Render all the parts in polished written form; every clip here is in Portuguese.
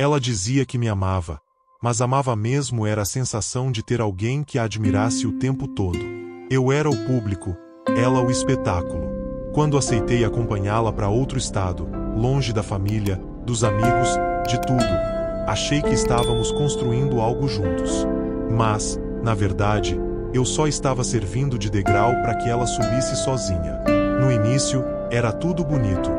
Ela dizia que me amava, mas amava mesmo era a sensação de ter alguém que a admirasse o tempo todo. Eu era o público, ela o espetáculo. Quando aceitei acompanhá-la para outro estado, longe da família, dos amigos, de tudo, achei que estávamos construindo algo juntos. Mas, na verdade, eu só estava servindo de degrau para que ela subisse sozinha. No início, era tudo bonito.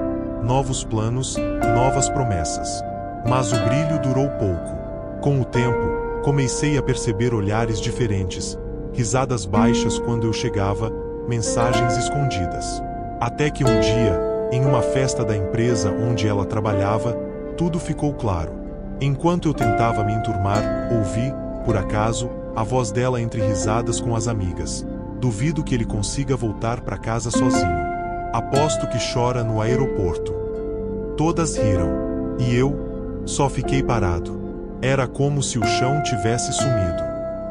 Novos planos, novas promessas. Mas o brilho durou pouco. Com o tempo, comecei a perceber olhares diferentes, risadas baixas quando eu chegava, mensagens escondidas. Até que um dia, em uma festa da empresa onde ela trabalhava, tudo ficou claro. Enquanto eu tentava me enturmar, ouvi, por acaso, a voz dela entre risadas com as amigas. Duvido que ele consiga voltar para casa sozinho. Aposto que chora no aeroporto. Todas riram. E eu só fiquei parado. Era como se o chão tivesse sumido.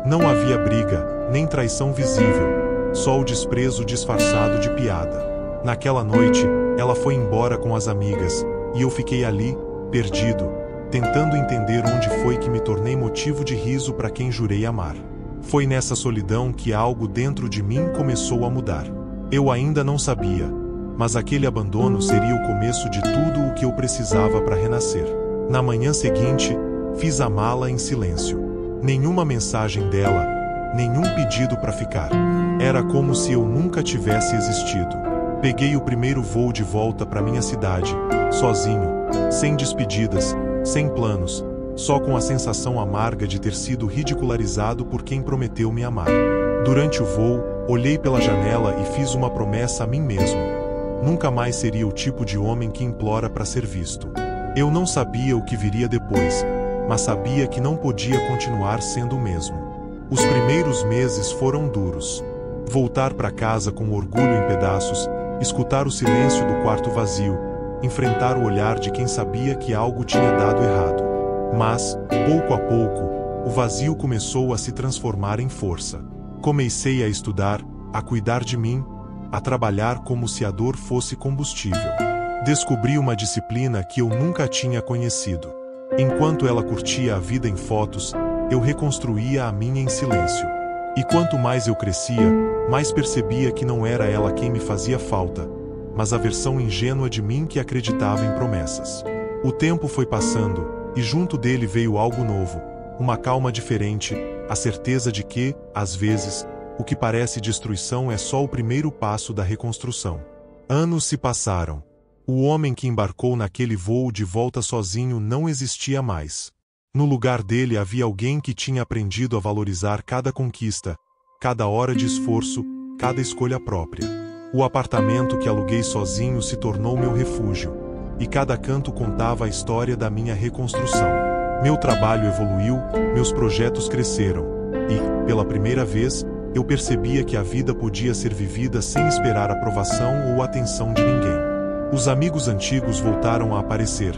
Não havia briga, nem traição visível, só o desprezo disfarçado de piada. Naquela noite, ela foi embora com as amigas, e eu fiquei ali, perdido, tentando entender onde foi que me tornei motivo de riso para quem jurei amar. Foi nessa solidão que algo dentro de mim começou a mudar. Eu ainda não sabia, mas aquele abandono seria o começo de tudo o que eu precisava para renascer. Na manhã seguinte, fiz a mala em silêncio. Nenhuma mensagem dela, nenhum pedido para ficar. Era como se eu nunca tivesse existido. Peguei o primeiro voo de volta para minha cidade, sozinho, sem despedidas, sem planos, só com a sensação amarga de ter sido ridicularizado por quem prometeu me amar. Durante o voo, olhei pela janela e fiz uma promessa a mim mesmo. Nunca mais seria o tipo de homem que implora para ser visto. Eu não sabia o que viria depois, mas sabia que não podia continuar sendo o mesmo. Os primeiros meses foram duros. Voltar para casa com orgulho em pedaços, escutar o silêncio do quarto vazio, enfrentar o olhar de quem sabia que algo tinha dado errado. Mas, pouco a pouco, o vazio começou a se transformar em força. Comecei a estudar, a cuidar de mim, a trabalhar como se a dor fosse combustível. Descobri uma disciplina que eu nunca tinha conhecido. Enquanto ela curtia a vida em fotos, eu reconstruía a minha em silêncio. E quanto mais eu crescia, mais percebia que não era ela quem me fazia falta, mas a versão ingênua de mim que acreditava em promessas. O tempo foi passando, e junto dele veio algo novo, uma calma diferente, a certeza de que, às vezes, o que parece destruição é só o primeiro passo da reconstrução. Anos se passaram. O homem que embarcou naquele voo de volta sozinho não existia mais. No lugar dele havia alguém que tinha aprendido a valorizar cada conquista, cada hora de esforço, cada escolha própria. O apartamento que aluguei sozinho se tornou meu refúgio, e cada canto contava a história da minha reconstrução. Meu trabalho evoluiu, meus projetos cresceram, e, pela primeira vez, eu percebia que a vida podia ser vivida sem esperar aprovação ou atenção de ninguém. Os amigos antigos voltaram a aparecer,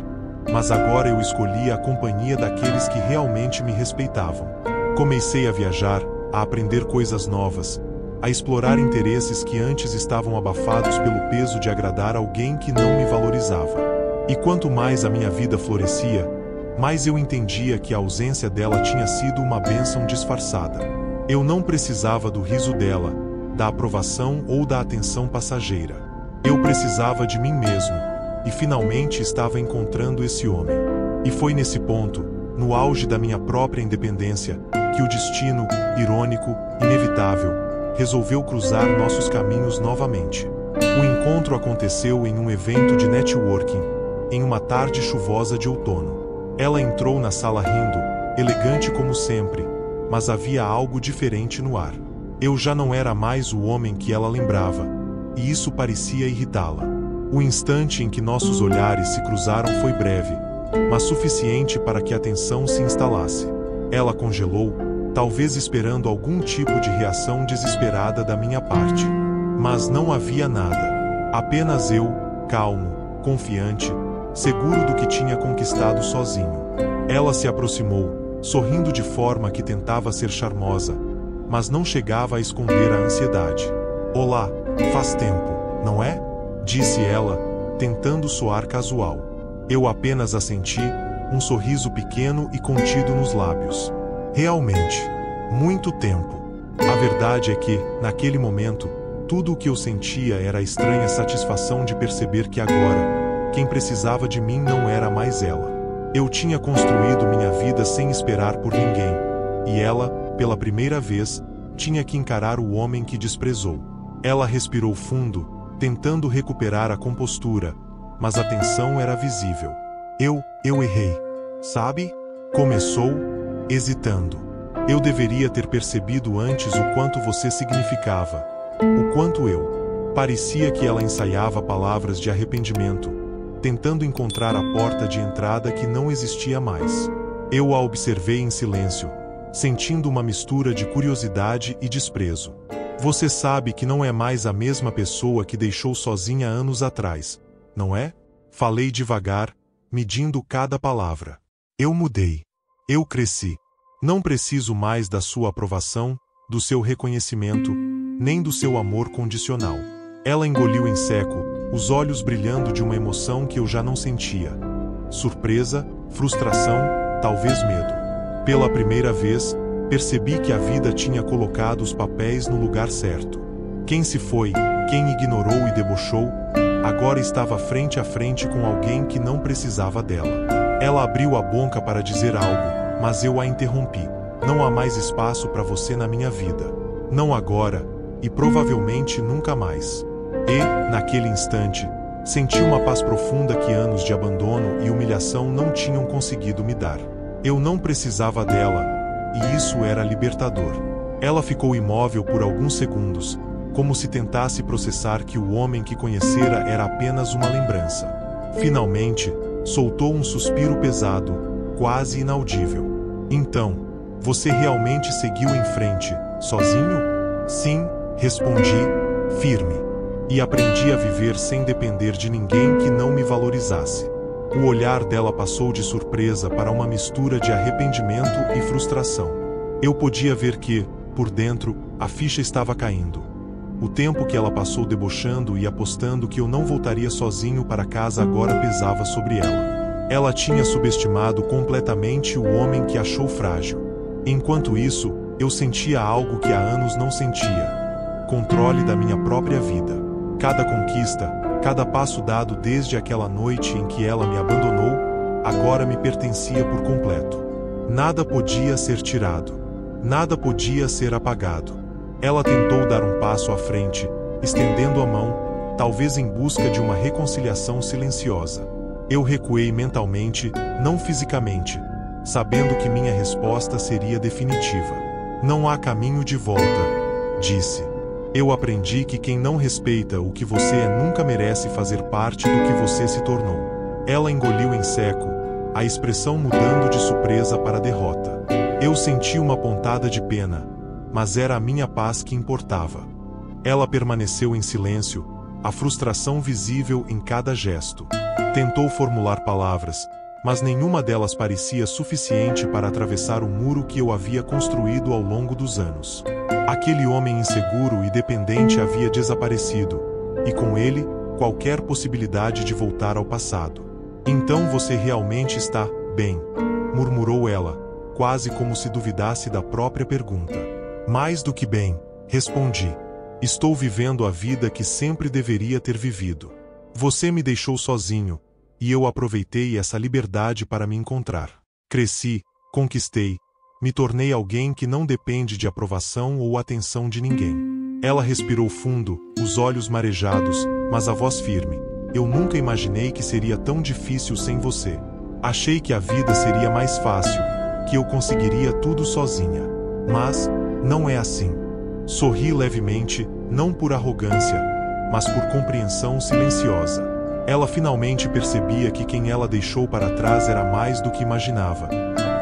mas agora eu escolhia a companhia daqueles que realmente me respeitavam. Comecei a viajar, a aprender coisas novas, a explorar interesses que antes estavam abafados pelo peso de agradar alguém que não me valorizava. E quanto mais a minha vida florescia, mais eu entendia que a ausência dela tinha sido uma bênção disfarçada. Eu não precisava do riso dela, da aprovação ou da atenção passageira. Eu precisava de mim mesmo, e finalmente estava encontrando esse homem. E foi nesse ponto, no auge da minha própria independência, que o destino, irônico, inevitável, resolveu cruzar nossos caminhos novamente. O encontro aconteceu em um evento de networking, em uma tarde chuvosa de outono. Ela entrou na sala rindo, elegante como sempre, mas havia algo diferente no ar. Eu já não era mais o homem que ela lembrava, e isso parecia irritá-la. O instante em que nossos olhares se cruzaram foi breve, mas suficiente para que a tensão se instalasse. Ela congelou, talvez esperando algum tipo de reação desesperada da minha parte. Mas não havia nada. Apenas eu, calmo, confiante, seguro do que tinha conquistado sozinho. Ela se aproximou, sorrindo de forma que tentava ser charmosa, mas não chegava a esconder a ansiedade. Olá, faz tempo, não é? Disse ela, tentando soar casual. Eu apenas assenti, um sorriso pequeno e contido nos lábios. Realmente, muito tempo. A verdade é que, naquele momento, tudo o que eu sentia era a estranha satisfação de perceber que agora, quem precisava de mim não era mais ela. Eu tinha construído minha vida sem esperar por ninguém, e ela, pela primeira vez, tinha que encarar o homem que desprezou. Ela respirou fundo, tentando recuperar a compostura, mas a tensão era visível. Eu errei. Sabe? Começou, hesitando. Eu deveria ter percebido antes o quanto você significava. O quanto eu. Parecia que ela ensaiava palavras de arrependimento, tentando encontrar a porta de entrada que não existia mais. Eu a observei em silêncio, sentindo uma mistura de curiosidade e desprezo. Você sabe que não é mais a mesma pessoa que deixou sozinha anos atrás, não é? Falei devagar, medindo cada palavra. Eu mudei. Eu cresci. Não preciso mais da sua aprovação, do seu reconhecimento, nem do seu amor condicional. Ela engoliu em seco, os olhos brilhando de uma emoção que eu já não sentia. Surpresa, frustração, talvez medo. Pela primeira vez, percebi que a vida tinha colocado os papéis no lugar certo. Quem se foi, quem ignorou e debochou, agora estava frente a frente com alguém que não precisava dela. Ela abriu a boca para dizer algo, mas eu a interrompi. Não há mais espaço para você na minha vida. Não agora, e provavelmente nunca mais. E, naquele instante, senti uma paz profunda que anos de abandono e humilhação não tinham conseguido me dar. Eu não precisava dela, e isso era libertador. Ela ficou imóvel por alguns segundos, como se tentasse processar que o homem que conhecera era apenas uma lembrança. Finalmente, soltou um suspiro pesado, quase inaudível. Então, você realmente seguiu em frente, sozinho? Sim, respondi, firme. E aprendi a viver sem depender de ninguém que não me valorizasse. O olhar dela passou de surpresa para uma mistura de arrependimento e frustração. Eu podia ver que, por dentro, a ficha estava caindo. O tempo que ela passou debochando e apostando que eu não voltaria sozinho para casa agora pesava sobre ela. Ela tinha subestimado completamente o homem que achou frágil. Enquanto isso, eu sentia algo que há anos não sentia: controle da minha própria vida. Cada conquista, cada passo dado desde aquela noite em que ela me abandonou, agora me pertencia por completo. Nada podia ser tirado. Nada podia ser apagado. Ela tentou dar um passo à frente, estendendo a mão, talvez em busca de uma reconciliação silenciosa. Eu recuei mentalmente, não fisicamente, sabendo que minha resposta seria definitiva. Não há caminho de volta, disse. Eu aprendi que quem não respeita o que você é nunca merece fazer parte do que você se tornou. Ela engoliu em seco, a expressão mudando de surpresa para derrota. Eu senti uma pontada de pena, mas era a minha paz que importava. Ela permaneceu em silêncio, a frustração visível em cada gesto. Tentou formular palavras, mas nenhuma delas parecia suficiente para atravessar o muro que eu havia construído ao longo dos anos. Aquele homem inseguro e dependente havia desaparecido, e com ele, qualquer possibilidade de voltar ao passado. Então você realmente está bem, murmurou ela, quase como se duvidasse da própria pergunta. Mais do que bem, respondi. Estou vivendo a vida que sempre deveria ter vivido. Você me deixou sozinho, e eu aproveitei essa liberdade para me encontrar. Cresci, conquistei, me tornei alguém que não depende de aprovação ou atenção de ninguém. Ela respirou fundo, os olhos marejados, mas a voz firme. Eu nunca imaginei que seria tão difícil sem você. Achei que a vida seria mais fácil, que eu conseguiria tudo sozinha. Mas, não é assim. Sorri levemente, não por arrogância, mas por compreensão silenciosa. Ela finalmente percebia que quem ela deixou para trás era mais do que imaginava,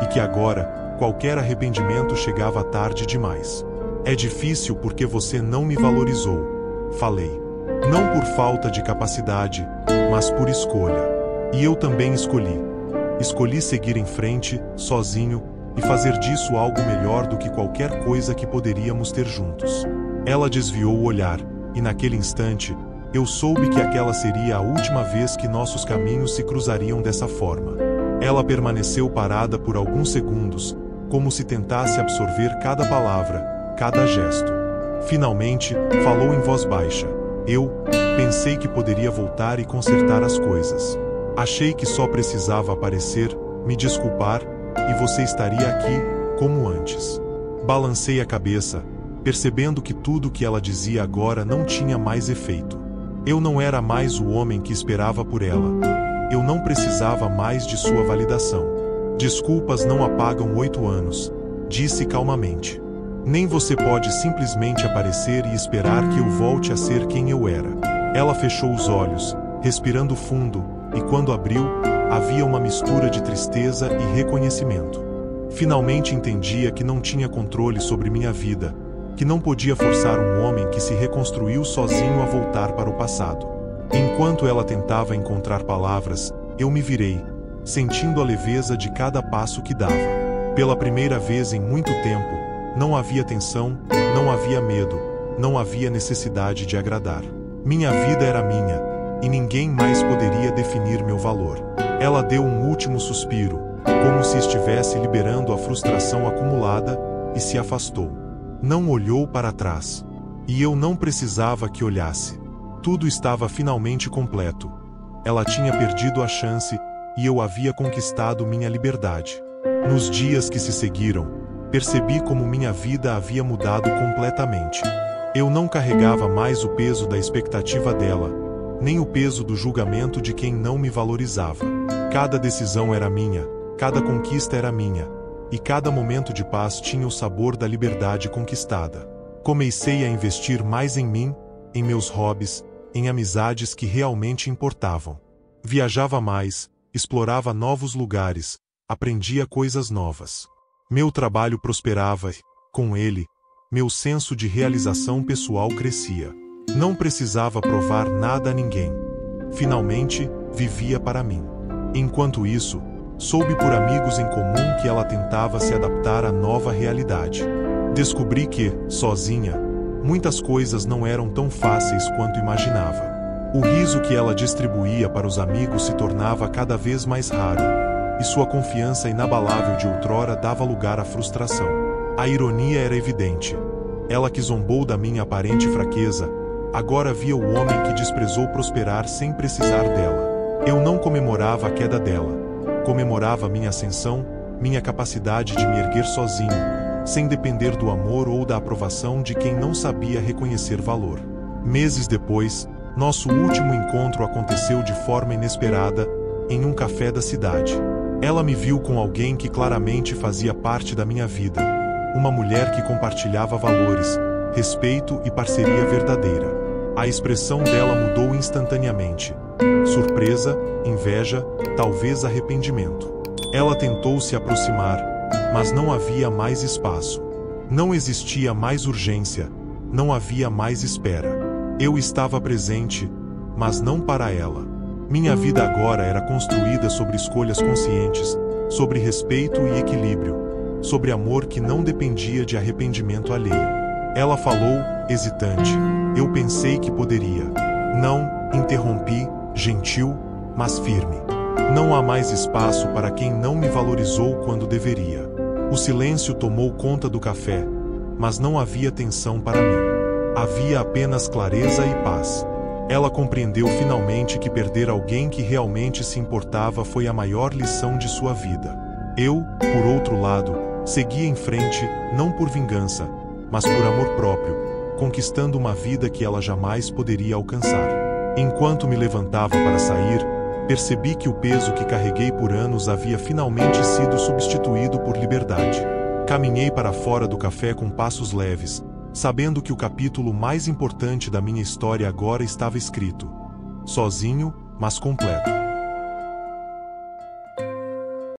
e que agora, qualquer arrependimento chegava tarde demais. É difícil porque você não me valorizou, falei. Não por falta de capacidade, mas por escolha. E eu também escolhi. Escolhi seguir em frente, sozinho, e fazer disso algo melhor do que qualquer coisa que poderíamos ter juntos. Ela desviou o olhar, e naquele instante, eu soube que aquela seria a última vez que nossos caminhos se cruzariam dessa forma. Ela permaneceu parada por alguns segundos, como se tentasse absorver cada palavra, cada gesto. Finalmente, falou em voz baixa. Eu pensei que poderia voltar e consertar as coisas. Achei que só precisava aparecer, me desculpar, e você estaria aqui, como antes. Balancei a cabeça, percebendo que tudo o que ela dizia agora não tinha mais efeito. Eu não era mais o homem que esperava por ela. Eu não precisava mais de sua validação. Desculpas não apagam 8 anos, disse calmamente. Nem você pode simplesmente aparecer e esperar que eu volte a ser quem eu era. Ela fechou os olhos, respirando fundo, e quando abriu, havia uma mistura de tristeza e reconhecimento. Finalmente entendia que não tinha controle sobre minha vida, que não podia forçar um homem que se reconstruiu sozinho a voltar para o passado. Enquanto ela tentava encontrar palavras, eu me virei, sentindo a leveza de cada passo que dava. Pela primeira vez em muito tempo, não havia tensão, não havia medo, não havia necessidade de agradar. Minha vida era minha, e ninguém mais poderia definir meu valor. Ela deu um último suspiro, como se estivesse liberando a frustração acumulada, e se afastou. Não olhou para trás. E eu não precisava que olhasse. Tudo estava finalmente completo. Ela tinha perdido a chance, e eu havia conquistado minha liberdade. Nos dias que se seguiram, percebi como minha vida havia mudado completamente. Eu não carregava mais o peso da expectativa dela, nem o peso do julgamento de quem não me valorizava. Cada decisão era minha, cada conquista era minha, e cada momento de paz tinha o sabor da liberdade conquistada. Comecei a investir mais em mim, em meus hobbies, em amizades que realmente importavam. Viajava mais, explorava novos lugares, aprendia coisas novas. Meu trabalho prosperava e, com ele, meu senso de realização pessoal crescia. Não precisava provar nada a ninguém. Finalmente, vivia para mim. Enquanto isso, soube por amigos em comum que ela tentava se adaptar à nova realidade. Descobri que, sozinha, muitas coisas não eram tão fáceis quanto imaginava. O riso que ela distribuía para os amigos se tornava cada vez mais raro, e sua confiança inabalável de outrora dava lugar à frustração. A ironia era evidente. Ela que zombou da minha aparente fraqueza, agora via o homem que desprezou prosperar sem precisar dela. Eu não comemorava a queda dela. Comemorava minha ascensão, minha capacidade de me erguer sozinho, sem depender do amor ou da aprovação de quem não sabia reconhecer valor. Meses depois, nosso último encontro aconteceu de forma inesperada, em um café da cidade. Ela me viu com alguém que claramente fazia parte da minha vida. Uma mulher que compartilhava valores, respeito e parceria verdadeira. A expressão dela mudou instantaneamente. Surpresa, inveja, talvez arrependimento. Ela tentou se aproximar, mas não havia mais espaço. Não existia mais urgência, não havia mais espera. Eu estava presente, mas não para ela. Minha vida agora era construída sobre escolhas conscientes, sobre respeito e equilíbrio, sobre amor que não dependia de arrependimento alheio. Ela falou, hesitante. Eu pensei que poderia. Não, interrompi, gentil, mas firme. Não há mais espaço para quem não me valorizou quando deveria. O silêncio tomou conta do café, mas não havia tensão para mim. Havia apenas clareza e paz. Ela compreendeu finalmente que perder alguém que realmente se importava foi a maior lição de sua vida. Eu, por outro lado, seguia em frente, não por vingança, mas por amor próprio, conquistando uma vida que ela jamais poderia alcançar. Enquanto me levantava para sair, percebi que o peso que carreguei por anos havia finalmente sido substituído por liberdade. Caminhei para fora do café com passos leves, sabendo que o capítulo mais importante da minha história agora estava escrito. Sozinho, mas completo.